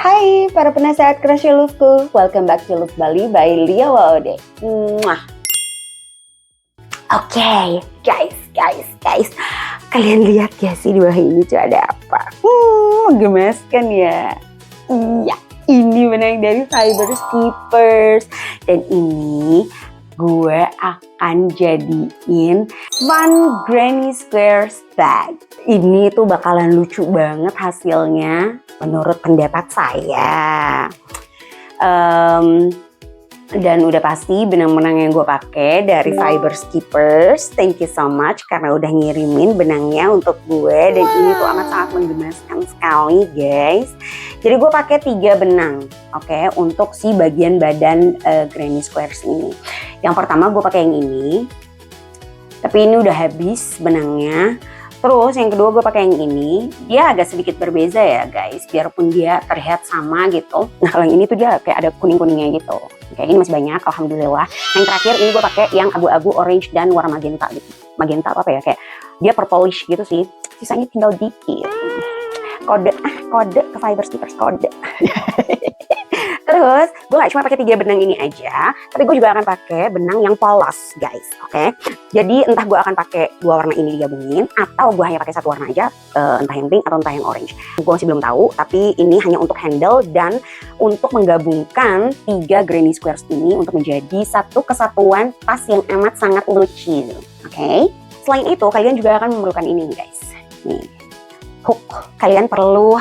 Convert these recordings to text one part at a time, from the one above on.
Hai para penasehat Crush Loveku, welcome back to Love Bali by Lia Waode. Oke, guys, kalian lihat ya sih di bawah ini tuh ada apa? Menggemaskan ya. Iya, ini benang dari Fiber Skippers dan ini gue akan jadiin Fun Granny Squares bag. Ini tuh bakalan lucu banget hasilnya menurut pendapat saya. Dan udah pasti benang-benang yang gue pakai dari Fiber Skippers. Thank you so much karena udah ngirimin benangnya untuk gue. Dan ini tuh amat sangat menggemaskan sekali guys. Jadi gue pakai 3 benang, oke, untuk si bagian badan Granny Squares ini. Yang pertama gue pakai yang ini, tapi ini udah habis benangnya. Terus yang kedua gue pakai yang ini, dia agak sedikit berbeda ya guys, biarpun dia terlihat sama gitu. Nah kalau yang ini tuh dia kayak ada kuning-kuningnya gitu. Oke, ini masih banyak, alhamdulillah. Yang terakhir ini gue pakai yang abu-abu, orange dan warna magenta gitu. Magenta apa ya, kayak dia purplish gitu sih. Sisanya tinggal dikit. Kode ke Fiber Skippers, kode. Terus gue gak cuma pakai 3 benang ini aja, tapi gue juga akan pakai benang yang polos guys, oke? Jadi entah gue akan pakai 2 warna ini digabungin, atau gue hanya pakai 1 warna aja, entah yang pink atau entah yang orange. Gue masih belum tahu, tapi ini hanya untuk handle dan untuk menggabungkan 3 Granny Squares ini untuk menjadi satu kesatuan tas yang amat sangat lucu, oke? Selain itu kalian juga akan memerlukan ini guys, nih, hook. Kalian perlu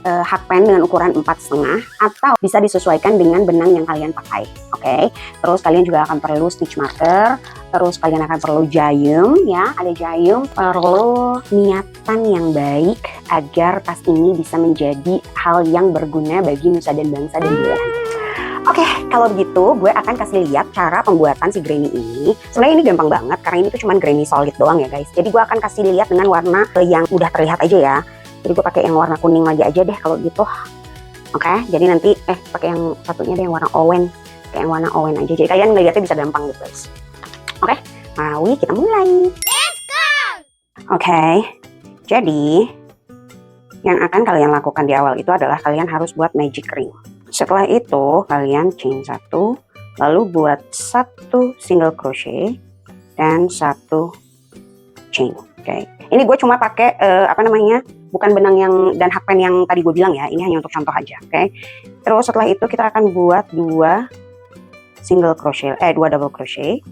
hakpen dengan ukuran 4,5 atau bisa disesuaikan dengan benang yang kalian pakai, oke? Terus kalian juga akan perlu stitch marker, terus kalian akan perlu jayum ya, ada jayum, perlu niatan yang baik agar tas ini bisa menjadi hal yang berguna bagi nusa dan bangsa dan belahan. Oke, kalau begitu gue akan kasih lihat cara pembuatan si granny ini. Sebenarnya ini gampang banget karena ini tuh cuma granny solid doang ya guys. Jadi gue akan kasih lihat dengan warna yang udah terlihat aja ya. Jadi gue pakai yang warna kuning lagi aja deh kalau gitu. Oke, jadi nanti pakai yang satunya deh yang warna owen. Kayak yang warna owen aja. Jadi kalian ngeliatnya bisa gampang gitu guys. Oke, mari kita mulai. Let's go! Oke, jadi yang akan kalian lakukan di awal itu adalah kalian harus buat magic ring. Setelah itu kalian chain 1, lalu buat 1 single crochet dan 1 chain. Oke, ini gue cuma pakai bukan benang yang dan hakpen yang tadi gue bilang ya, ini hanya untuk contoh aja, oke? Terus setelah itu kita akan buat 2 single crochet, 2 double crochet.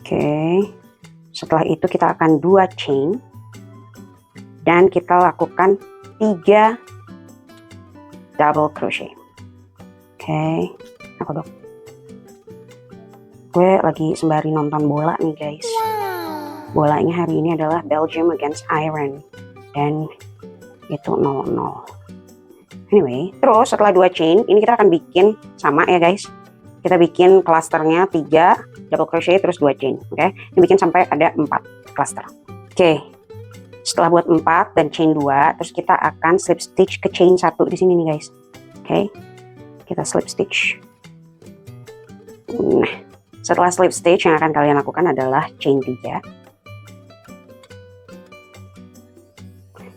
Oke, setelah itu kita akan 2 chain dan kita lakukan 3 double crochet. Oke, aku dong. Gue lagi sembari nonton bola nih guys. Bolanya hari ini adalah Belgium against Iran dan itu 0-0. Anyway, terus setelah 2 chain ini kita akan bikin sama ya guys. Kita bikin clusternya 3 double crochet terus 2 chain, oke? Ini bikin sampai ada 4 cluster. Oke. Setelah buat 4 dan chain 2, terus kita akan slip stitch ke chain 1 di sini nih guys. Oke. Kita slip stitch. Nah, setelah slip stitch yang akan kalian lakukan adalah chain 3.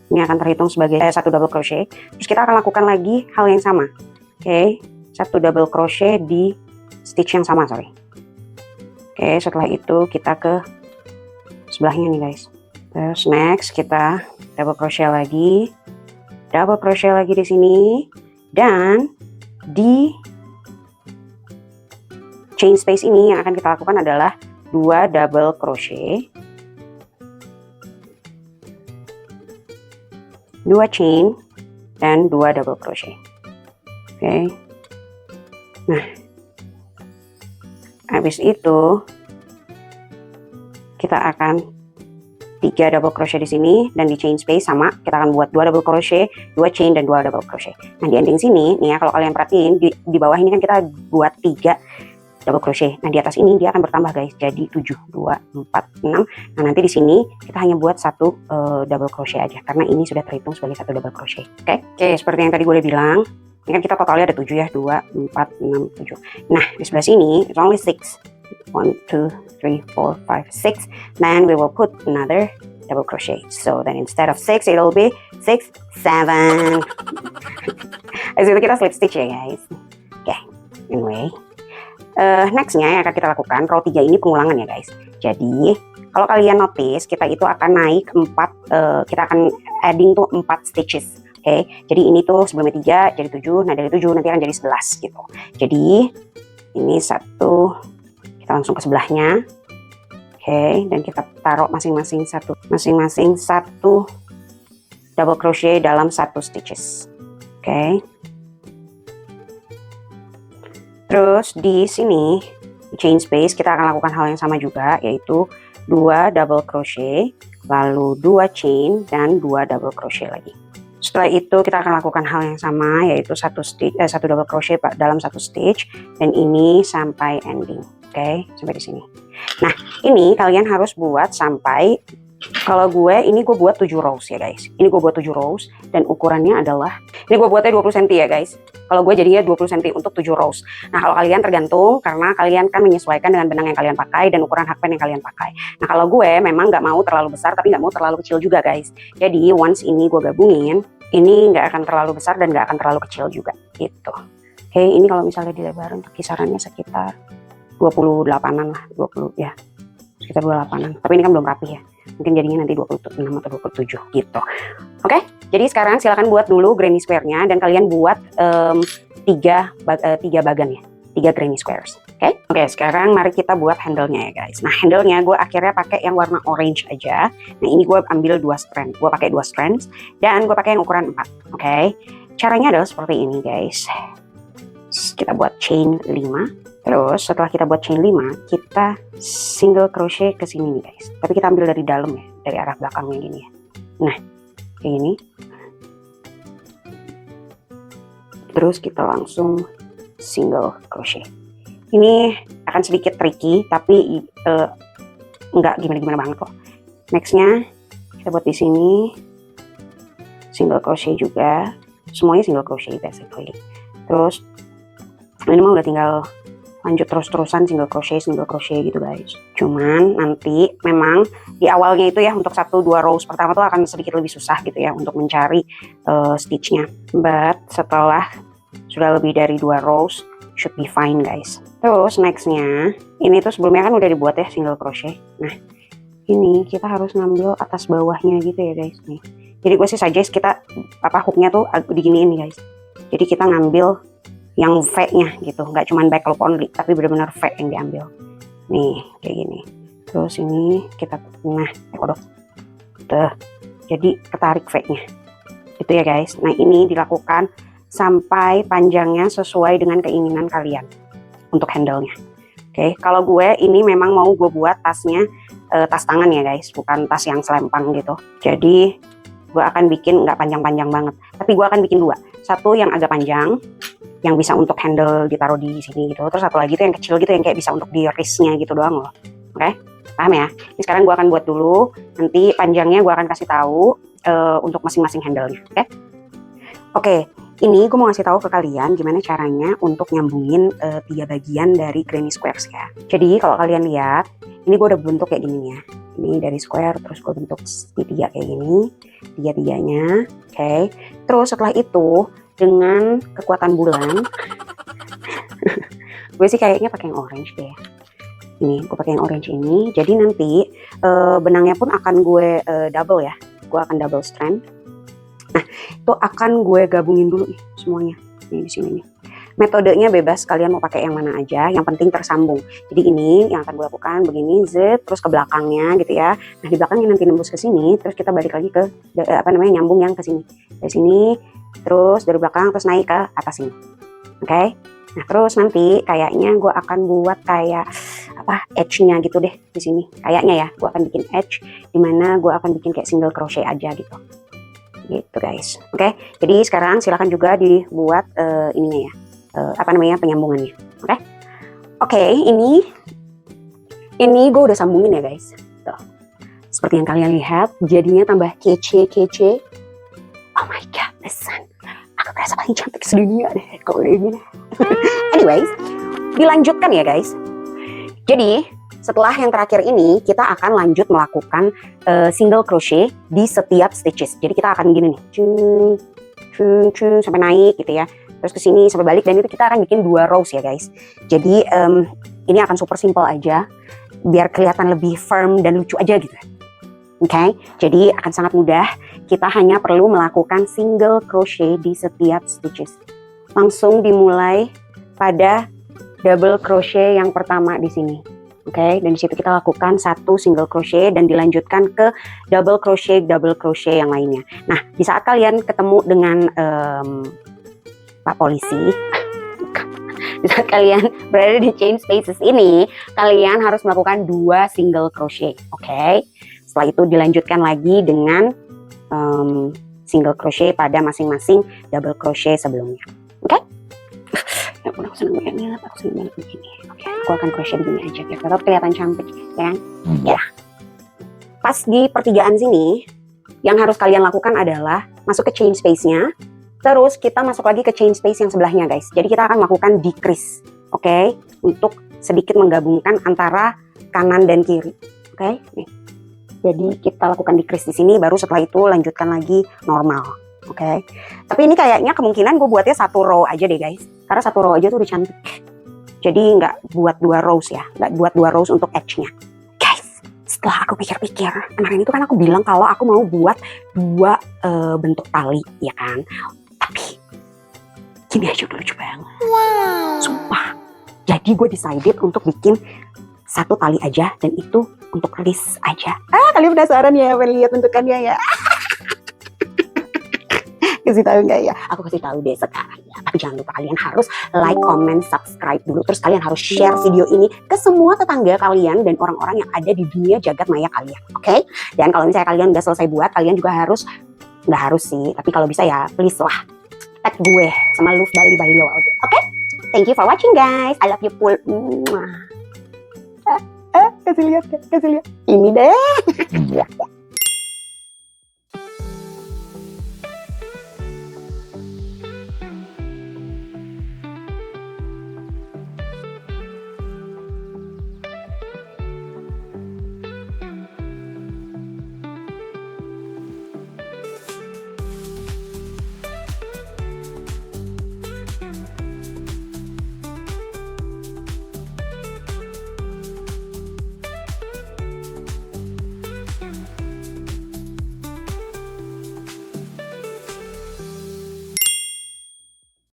Ini akan terhitung sebagai 1 double crochet. Terus kita akan lakukan lagi hal yang sama. Oke, 1 double crochet di stitch yang sama, sorry. Oke, setelah itu kita ke sebelahnya nih guys. Terus next kita double crochet lagi di sini, dan di chain space ini yang akan kita lakukan adalah 2 double crochet. 2 chain dan 2 double crochet. Oke. Nah, habis itu kita akan 3 double crochet di sini dan di chain space sama kita akan buat 2 double crochet, 2 chain dan 2 double crochet. Nah, di ending sini nih ya, kalau kalian perhatiin di bawah ini kan kita buat 3 double crochet. Nah, di atas ini dia akan bertambah guys, jadi 7, 2, 4, 6. Nah, nanti di sini kita hanya buat 1 double crochet aja karena ini sudah terhitung sebagai 1 double crochet. Oke, seperti yang tadi gue udah bilang, ini kan kita totalnya ada 7 ya, 2, 4, 6, 7. Nah, di sebelah sini it's only 6. 1, 2, 3, 4, 5, 6. Then we will put another double crochet. So then instead of 6 it'll be 6, 7. Habis itu kita slip stitch ya guys. Oke, anyway. Nextnya yang akan kita lakukan row 3 ini pengulangan ya guys. Jadi kalau kalian notice kita itu akan naik 4, kita akan adding tuh 4 stitches. Oke, jadi ini tuh sebelumnya 3 jadi 7, nah dari 7 nanti akan jadi 11 gitu. Jadi ini satu, kita langsung ke sebelahnya. Oke, dan kita taruh masing-masing satu double crochet dalam 1 stitches. Oke. Terus di sini chain space kita akan lakukan hal yang sama juga, yaitu 2 double crochet, lalu 2 chain dan 2 double crochet lagi. Setelah itu kita akan lakukan hal yang sama, yaitu 1 double crochet dalam 1 stitch, dan ini sampai ending. Oke, sampai di sini. Nah, ini kalian harus buat sampai, kalau ini gue buat 7 rows ya guys. Ini gue buat 7 rows dan ukurannya adalah, ini gue buatnya 20 cm ya guys. Kalau gue jadinya 20 cm untuk 7 rows. Nah, kalau kalian tergantung karena kalian kan menyesuaikan dengan benang yang kalian pakai dan ukuran hakpen yang kalian pakai. Nah, kalau gue memang nggak mau terlalu besar tapi nggak mau terlalu kecil juga guys. Jadi once ini gue gabungin, ini nggak akan terlalu besar dan nggak akan terlalu kecil juga gitu. Oke, ini kalau misalnya dilebarin kisarannya sekitar 28-an lah, 20 ya. Sekitar 28-an. Tapi ini kan belum rapi ya. Mungkin jadinya nanti 26 atau 27 gitu. Oke, jadi sekarang silakan buat dulu granny square-nya dan kalian buat 3 bagan ya. 3 granny squares. Oke, sekarang mari kita buat handle-nya ya guys. Nah, handle-nya gue akhirnya pakai yang warna orange aja. Nah, ini gue ambil 2 strand. Gue pakai 2 strands dan gue pakai yang ukuran 4. Oke. Caranya adalah seperti ini guys. Kita buat chain 5. Terus setelah kita buat chain 5, kita single crochet ke sini nih guys. Tapi kita ambil dari dalam ya, dari arah belakangnya gini ya. Nah, kayak gini. Terus kita langsung single crochet. Ini akan sedikit tricky, tapi nggak gimana-gimana banget kok. Nextnya kita buat di sini single crochet juga. Semuanya single crochet basically. Terus ini mah udah tinggal lanjut terus-terusan single crochet gitu guys. Cuman nanti memang di awalnya itu ya untuk 1-2 rows pertama tuh akan sedikit lebih susah gitu ya untuk mencari stitchnya. But setelah sudah lebih dari 2 rows should be fine guys. Terus nextnya ini tuh sebelumnya kan udah dibuat ya single crochet. Nah ini kita harus ngambil atas bawahnya gitu ya guys nih. Jadi gue sih suggest kita hooknya tuh diginiin nih guys. Jadi kita ngambil yang V-nya gitu, nggak cuma back loop only, tapi benar-benar V yang diambil. Nih, kayak gini. Terus ini kita, jadi ketarik V-nya. Itu ya guys. Nah ini dilakukan sampai panjangnya sesuai dengan keinginan kalian untuk handle-nya. Oke, kalau gue ini memang mau gue buat tasnya tas tangan ya guys, bukan tas yang selempang gitu. Jadi gue akan bikin nggak panjang-panjang banget, tapi gue akan bikin 2. Satu yang agak panjang, yang bisa untuk handle ditaruh di sini gitu. Terus satu lagi tuh yang kecil gitu yang kayak bisa untuk di wristnya gitu doang loh. Oke, paham ya? Ini sekarang gue akan buat dulu. Nanti panjangnya gue akan kasih tahu untuk masing-masing handle-nya. Oke, ini gue mau ngasih tahu ke kalian gimana caranya untuk nyambungin 3 bagian dari granny squares ya. Jadi kalau kalian lihat, ini gue udah bentuk kayak gini ya. Ini dari square terus gue bentuk segitiga kayak gini, 3-3-nya. Oke. Terus setelah itu dengan kekuatan bulan gue sih kayaknya pakai yang orange deh. Ini gue pakai yang orange ini, jadi nanti benangnya pun akan gue double ya, gue akan double strand. Nah itu akan gue gabungin dulu nih semuanya nih di sini nih. Metodenya bebas, kalian mau pakai yang mana aja, yang penting tersambung. Jadi ini yang akan gue lakukan begini, zip terus ke belakangnya gitu ya. Nah di belakangnya nanti nembus ke sini, terus kita balik lagi ke nyambung yang ke sini. Dari sini terus dari belakang terus naik ke atas ini. Oke. Nah terus nanti kayaknya gue akan buat kayak edge-nya gitu deh di sini. Kayaknya ya, gue akan bikin edge dimana gue akan bikin kayak single crochet aja gitu. Gitu guys. Oke. Jadi sekarang silakan juga dibuat ininya ya. Penyambungannya. Oke, ini gue udah sambungin ya guys. Tuh. Seperti yang kalian lihat, jadinya tambah kece. Oh my god, listen. Aku merasa paling cantik sedunia deh kalau udah gini. Anyways, dilanjutkan ya guys. Jadi Setelah yang terakhir ini, kita akan lanjut melakukan single crochet di setiap stitches. Jadi kita akan gini nih, sampai naik gitu ya. Terus ke sini sampai balik, dan itu kita akan bikin 2 rows ya guys. Jadi ini akan super simple aja, biar kelihatan lebih firm dan lucu aja gitu. Oke, jadi akan sangat mudah. Kita hanya perlu melakukan single crochet di setiap stitches. Langsung dimulai pada double crochet yang pertama di sini. Oke, dan di situ kita lakukan 1 single crochet dan dilanjutkan ke double crochet yang lainnya. Nah, di saat kalian ketemu dengan Pak Polisi, di saat kalian berada di chain spaces ini, kalian harus melakukan 2 single crochet. Oke, setelah itu dilanjutkan lagi dengan single crochet pada masing-masing double crochet sebelumnya. Oke? Ya udah, aku seneng banget, aku seneng banget begini. Oke, aku akan crochet begini aja biar tetap kelihatan cantik, ya kan? Ya. Pas di pertigaan sini, yang harus kalian lakukan adalah masuk ke chain space-nya, terus kita masuk lagi ke chain space yang sebelahnya guys. Jadi kita akan melakukan decrease, oke? Untuk sedikit menggabungkan antara kanan dan kiri, oke? Nih. Jadi kita lakukan decrease di sini, baru setelah itu lanjutkan lagi normal, oke? Tapi ini kayaknya kemungkinan gue buatnya 1 row aja deh guys, karena 1 row aja tuh udah cantik. Jadi nggak buat 2 rows ya, nggak buat 2 rows untuk edge-nya. Guys, setelah aku pikir-pikir, kemarin itu kan aku bilang kalau aku mau buat 2 bentuk tali, ya kan? Tapi gini aja udah lucu banget. Wow. Sumpah. Jadi gue decided untuk bikin 1 tali aja, dan itu untuk list aja. Kalian penasaran ya pengen lihat bentukannya ya? Kasih tahu nggak ya? Aku kasih tahu deh sekarang ya. Tapi jangan lupa kalian harus like, comment, subscribe dulu. Terus kalian harus share video ini ke semua tetangga kalian dan orang-orang yang ada di dunia jagat maya kalian. Oke? Dan kalau misalnya kalian udah selesai buat, kalian juga harus, nggak harus sih, tapi kalau bisa ya please lah, tag gue sama Love Bali Oke? Thank you for watching guys. I love you full. Kasih lihat. Ini deh.